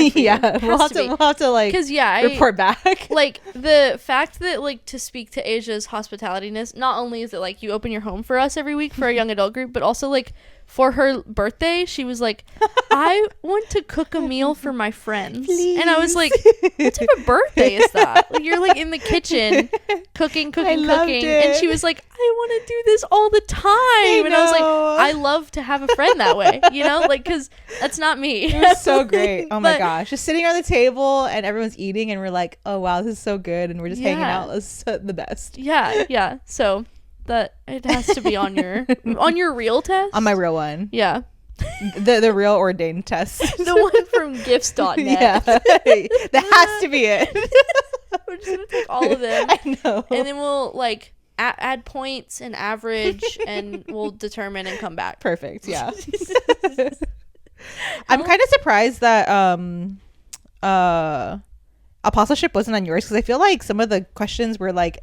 We'll have to like, because report back. Like the fact that like, to speak to Asia's hospitalityness, not only is it like you open your home for us every week for our young adult group, but also like for her birthday, she was like, I want to cook a meal for my friends. Please. And I was like, what type of birthday is that? Like, you're like in the kitchen cooking. And she was like, I want to do this all the time. And I was like, I love to have a friend that way, you know, like, because that's not me. It was so great. Oh my gosh. Just sitting on the table and everyone's eating and we're like, oh wow, this is so good. And we're just hanging out. It's the best. Yeah. So that it has to be on your real test. On my real one. Yeah. The real ordained test. The one from gifts.net. Yeah. That has to be it. We're just gonna take all of them. I know. And then we'll like add points and average and we'll determine and come back. Perfect. Yeah. I'm kind of surprised that apostleship wasn't on yours, because I feel like some of the questions were like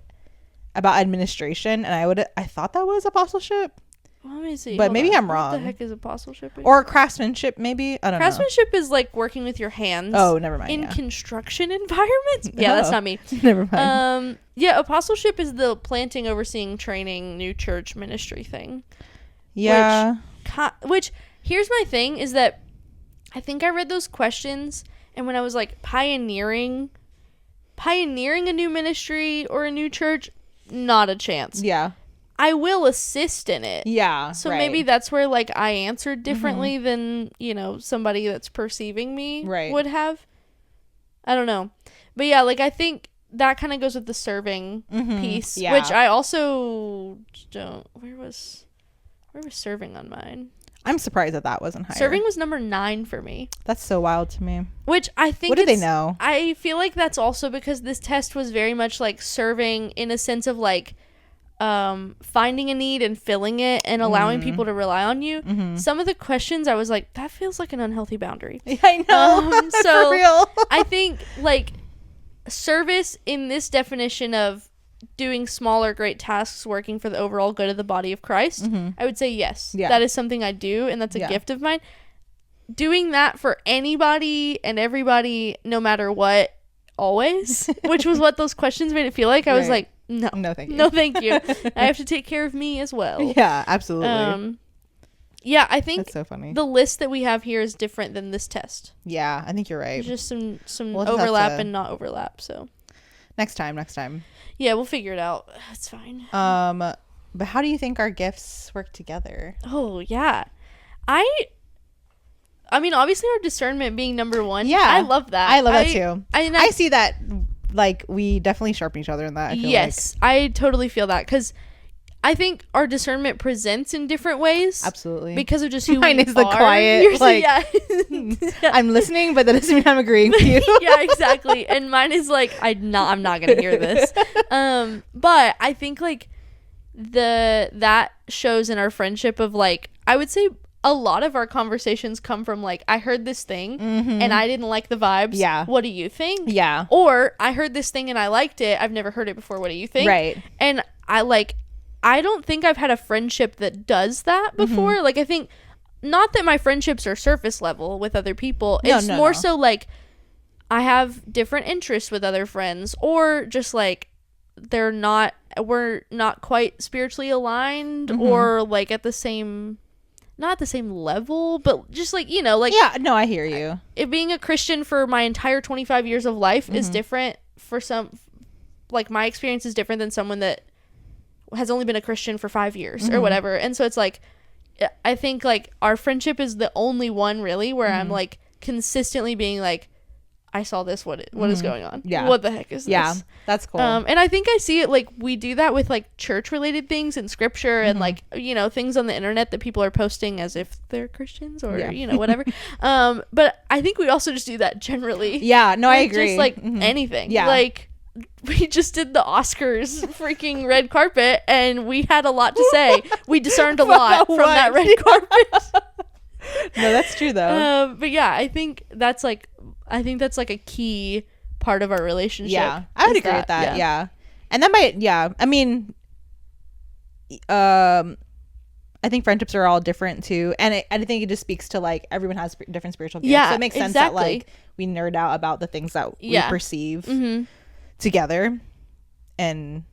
about administration, and I thought that was apostleship. Well, let me see. But maybe I'm wrong. What the heck is apostleship? Or craftsmanship, maybe. I don't know. Craftsmanship is like working with your hands. Oh, never mind. In construction environments. Yeah, that's not me. Never mind. Yeah, apostleship is the planting, overseeing, training, new church ministry thing. Yeah. Which here's my thing is that I think I read those questions, and when I was like pioneering a new ministry or a new church, not a chance. Yeah. I will assist in it. Yeah. So maybe that's where like I answered differently than, you know, somebody that's perceiving me would have. I don't know. But yeah, like I think that kind of goes with the serving piece, which I also don't. Where was serving on mine? I'm surprised that wasn't higher. Serving was number 9 for me. That's so wild to me. Which I think what do they know? I feel like that's also because this test was very much like serving in a sense of like finding a need and filling it and allowing people to rely on you. Some of the questions I was like, that feels like an unhealthy boundary. Yeah, I know. So for real. I think like service in this definition of doing smaller great tasks working for the overall good of the body of Christ, I would say yes. That is something I do, and that's a gift of mine. Doing that for anybody and everybody, no matter what, always, which was what those questions made it feel like. I was like, no thank you. I have to take care of me as well. Yeah, absolutely. Yeah, I think that's so funny. The list that we have here is different than this test. Yeah, I think you're right. There's just some overlap and not overlap. So next time. Yeah, we'll figure it out. It's fine. But how do you think our gifts work together? Oh yeah, I mean, obviously our discernment being number 1. Yeah, I love that. I love that too. I see that. Like we definitely sharpen each other in that. Yes, I totally feel that, because I think our discernment presents in different ways. Absolutely. Because of just who mine we is the are. quiet, like, I'm listening, but that doesn't mean I'm agreeing with you. Yeah, exactly. And mine is like, I'm not gonna hear this. But I think like that shows in our friendship of like, I would say a lot of our conversations come from like, I heard this thing and I didn't like the vibes. Yeah. What do you think? Yeah. Or I heard this thing and I liked it. I've never heard it before. What do you think? Right. And I don't think I've had a friendship that does that before. Like, I think, not that my friendships are surface level with other people. It's more so like I have different interests with other friends, or just like we're not quite spiritually aligned or like at the same, not at the same level, but just like, you know, like, yeah, no, I hear you. It being a Christian for my entire 25 years of life is different for some, like my experience is different than someone that has only been a Christian for 5 years or whatever. And so it's like, I think like our friendship is the only one really where I'm like consistently being like, I saw this. What is going on? Yeah. What the heck is this? Yeah, that's cool. And I think I see it, like, we do that with, like, church related things and scripture and, like, you know, things on the internet that people are posting as if they're Christians or, you know, whatever. But I think we also just do that generally. Yeah, no, I agree. Just, like, anything. Yeah. Like, we just did the Oscars freaking red carpet and we had a lot to say. We discerned a lot from that red carpet. No, that's true though. But yeah, I think that's like a key part of our relationship. Yeah, I would agree with that. Yeah. And that might, I mean, I think friendships are all different too, and I think it just speaks to, like, everyone has different spiritual gifts. Yeah, so it makes sense that, like, we nerd out about the things that we perceive together, and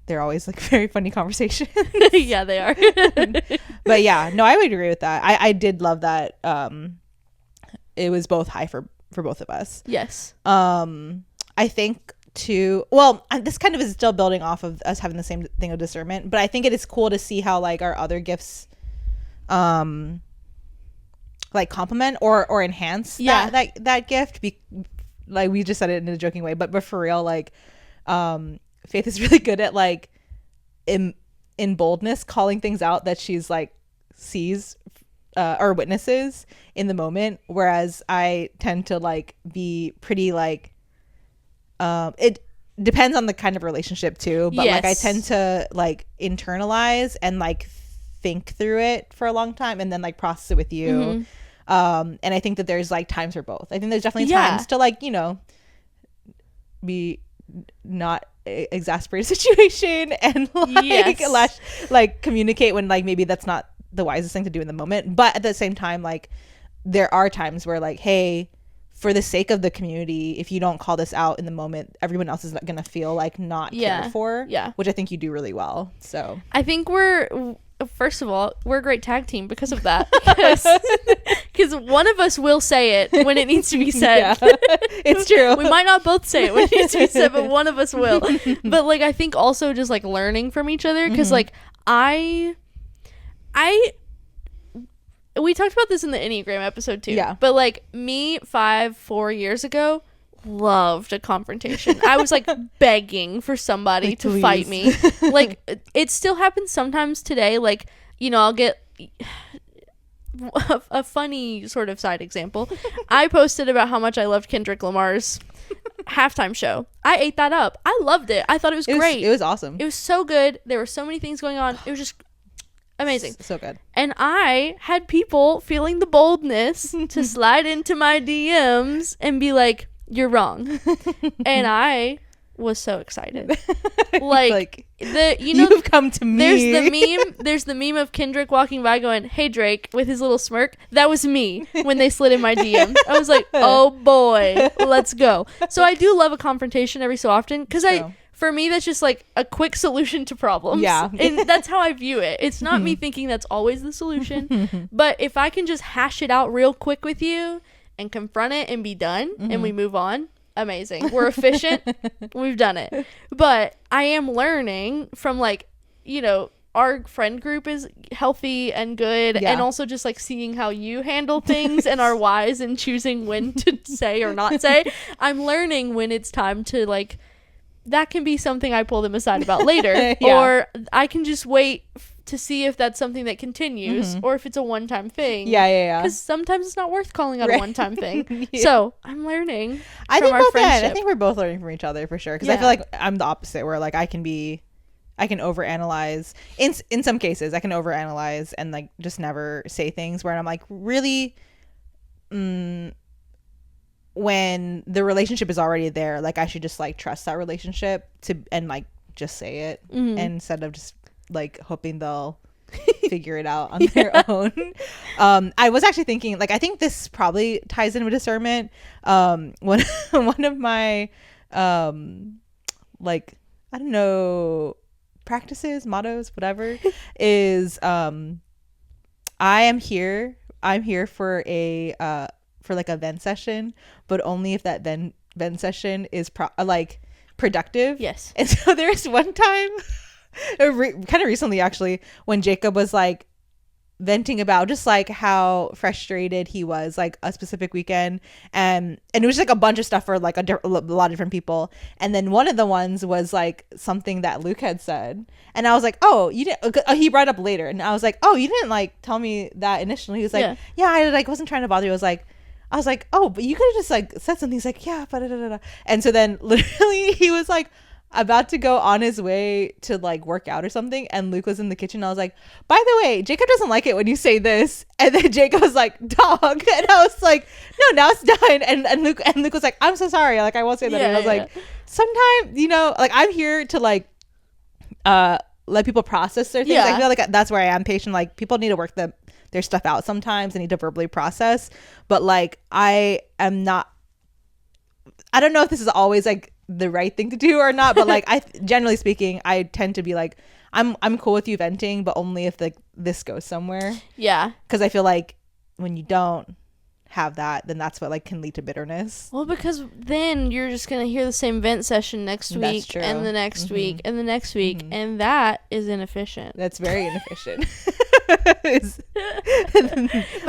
they're always, like, very funny conversations. Yeah, they are. But yeah, no, I would agree with that. I did love that. It was both high for both of us. Yes. I think too, well, this kind of is still building off of us having the same thing of discernment, but I think it is cool to see how, like, our other gifts like complement or enhance that gift. Like, we just said it in a joking way, but for real, like, Faith is really good at, like, in boldness calling things out that she's, like, sees or witnesses in the moment, whereas I tend to, like, be pretty, like, it depends on the kind of relationship too, but like, I tend to, like, internalize and, like, think through it for a long time and then, like, process it with you. And I think that there's, like, times for both. I think there's definitely times to, like, you know, be not exasperate a situation and, like, communicate when, like, maybe that's not the wisest thing to do in the moment, but at the same time, like, there are times where, like, hey, for the sake of the community, if you don't call this out in the moment, everyone else is gonna feel, like, not cared for. Which I think you do really well. So I think first of all, we're a great tag team because of that. Because one of us will say it when it needs to be said. It's true. We might not both say it when it needs to be said, but one of us will. But, like, I think also just, like, learning from each other, because like, we talked about this in the Enneagram episode too. Yeah. But, like, me 4 years ago loved a confrontation. I was, like, begging for somebody, like, to fight me. Like, it still happens sometimes today. Like, you know, I'll get a funny sort of side example. I posted about how much I loved Kendrick Lamar's halftime show. I ate that up. I loved it. I thought it was great. It was awesome. It was so good. There were so many things going on. It was just amazing. So good. And I had people feeling the boldness to slide into my DMs and be like, you're wrong. And I was so excited. Like you've come to me. There's the meme of Kendrick walking by going, hey Drake, with his little smirk. That was me when they slid in my DM. I was like, oh boy, let's go. So I do love a confrontation every so often, because for me, that's just, like, a quick solution to problems. Yeah. And that's how I view it. It's not me thinking that's always the solution. But if I can just hash it out real quick with you and confront it and be done and we move on, amazing. We're efficient. We've done it. But I am learning from, like, you know, our friend group is healthy and good. And also just, like, seeing how you handle things and are wise in choosing when to say or not say. I'm learning when it's time to, like, that can be something I pull them aside about later. Or I can just wait to see if that's something that continues or if it's a one-time thing. Because sometimes it's not worth calling out a one-time thing. So I'm learning from our friendship. I think we're both learning from each other for sure. Because I feel like I'm the opposite, where, like, I can overanalyze. In some cases, I can overanalyze and, like, just never say things where I'm like, really, when the relationship is already there, like, I should just, like, trust that relationship and, like, just say it instead of just, like, hoping they'll figure it out on their own. I was actually thinking, like, I think this probably ties in with discernment. One of my like, I don't know, practices, mottos, whatever, is I'm here for like a vent session, but only if that vent session is like productive. Yes. And so there's one time kind of recently, actually, when Jacob was like, venting about just like how frustrated he was like a specific weekend, and it was like a bunch of stuff for like a lot of different people, and then one of the ones was like something that Luke had said, and I was like, oh, you didn't, he brought it up later, and I was like, oh, you didn't like tell me that initially. He was like, yeah, I like wasn't trying to bother you. I was like, oh, but you could have just like said something. He's like, yeah, but and so then literally he was like about to go on his way to like work out or something, and Luke was in the kitchen. I was like, by the way, Jacob doesn't like it when you say this. And then Jacob was like, dog. And I was like, no, now it's done. And Luke was like, I'm so sorry, like I won't say that. And I was like, sometimes, you know, like I'm here to like let people process their things. I feel like that's where I am patient. Like people need to work their stuff out sometimes. They need to verbally process, but like I don't know if this is always like the right thing to do or not, but like I generally speaking, I tend to be like, I'm cool with you venting, but only if like this goes somewhere. Yeah, because I feel like when you don't have that, then that's what like can lead to bitterness. Well, because then you're just gonna hear the same vent session next week and the next week and the next week, and that is inefficient. That's very inefficient. But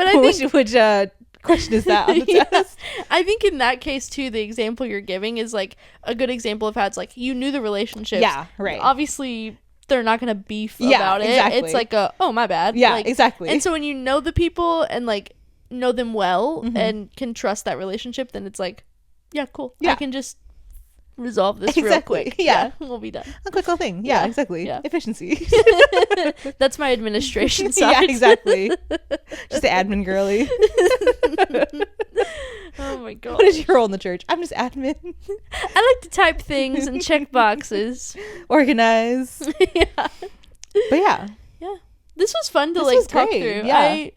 I think which question is that on the test? I think in that case too, the example you're giving is like a good example of how it's like you knew the relationship. Yeah, right. Obviously they're not gonna beef about it. Exactly. It's like oh, my bad. Yeah, like, exactly. And so when you know the people and like know them well and can trust that relationship, then it's like, yeah, cool. I can just resolve this real quick. Yeah, we'll be done. A quick little thing. Yeah, exactly. Yeah. Efficiency. That's my administration side. Yeah, exactly. Just the admin girly. Oh my god. What is your role in the church? I'm just admin. I like to type things and check boxes. Organize. Yeah. But yeah. This was fun to like talk through. Yeah.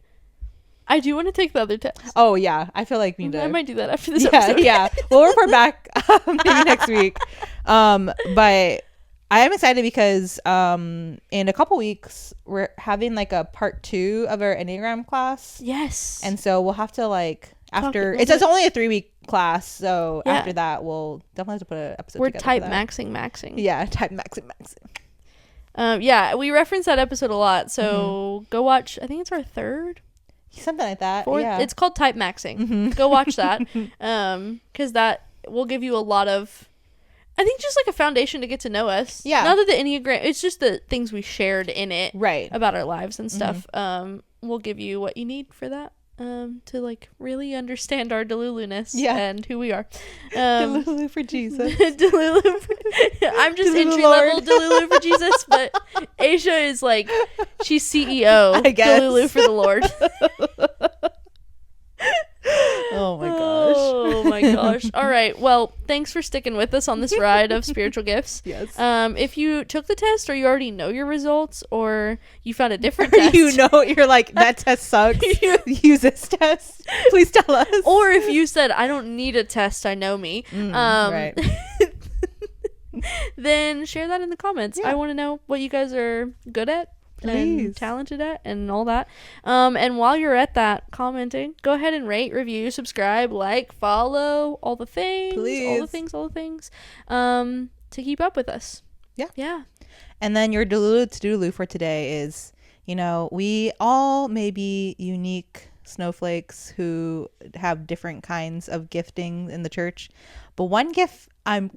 I do want to take the other test. Oh yeah, I feel like I might do that after this episode. Yeah, we'll report back maybe next week. But I am excited because in a couple weeks we're having like a part 2 of our Enneagram class. Yes. And so we'll have to like it's only a 3-week class, so after that we'll definitely have to put an episode together. We're type maxing. Yeah, type maxing. Yeah, we reference that episode a lot, so go watch. I think it's our 3rd. Something like that. 4th. Yeah. It's called type maxing. Go watch that. Because that will give you a lot of, I think, just like a foundation to get to know us. Yeah. Not that the Enneagram, it's just the things we shared in it. Right. About our lives and stuff. Will give you what you need for that. To like really understand our delulu-ness and who we are. Delulu for Jesus. I'm just entry level delulu for Jesus, but Asia is like, she's CEO. I guess. Delulu for the Lord. Oh my gosh. Oh my gosh. All right. Well, thanks for sticking with us on this ride of spiritual gifts. Yes. If you took the test or you already know your results or you found a different test. You're like, that test sucks. Use this test. Please tell us. Or if you said, I don't need a test, I know me. Right. Then share that in the comments. I want to know what you guys are good at. And talented at and all that. And while you're at that commenting, go ahead and rate, review, subscribe, like, follow, all the things. Please. All the things to keep up with us. Yeah. And then your delulu to do for today is, we all may be unique snowflakes who have different kinds of gifting in the church, but one gift I'm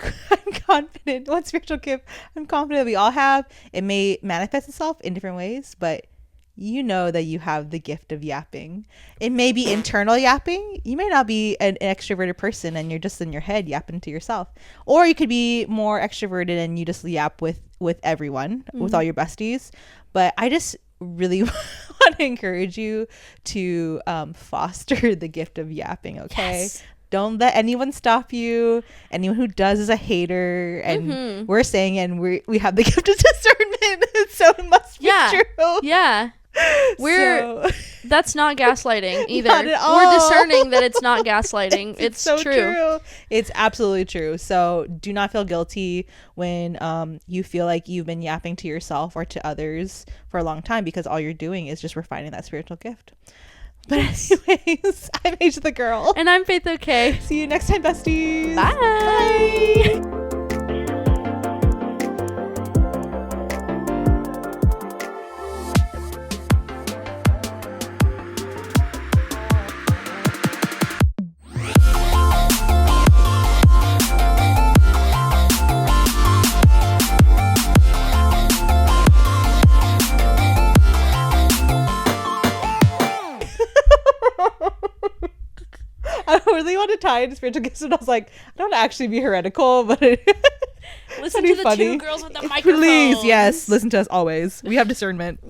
confident, one spiritual gift I'm confident we all have, it may manifest itself in different ways, but you know that you have the gift of yapping. It may be internal yapping. You may not be an extroverted person and you're just in your head yapping to yourself, or you could be more extroverted and you just yap with everyone, with all your besties. But I just really want to encourage you to foster the gift of yapping. Okay. Yes. Don't let anyone stop you. Anyone who does is a hater, and we're saying, and we have the gift of discernment, so it must be true. Yeah. That's not gaslighting either. Not at all. We're discerning that it's not gaslighting. It's so true. It's absolutely true. So do not feel guilty when you feel like you've been yapping to yourself or to others for a long time, because all you're doing is just refining that spiritual gift. But anyways, I'm Asia the Girl. And I'm Faith OK. See you next time, besties. Bye. Bye. kind spiritual gifts, and I was like, I don't actually be heretical, but listen to the funny. Two girls with the microphones. Please, yes, listen to us always. We have discernment.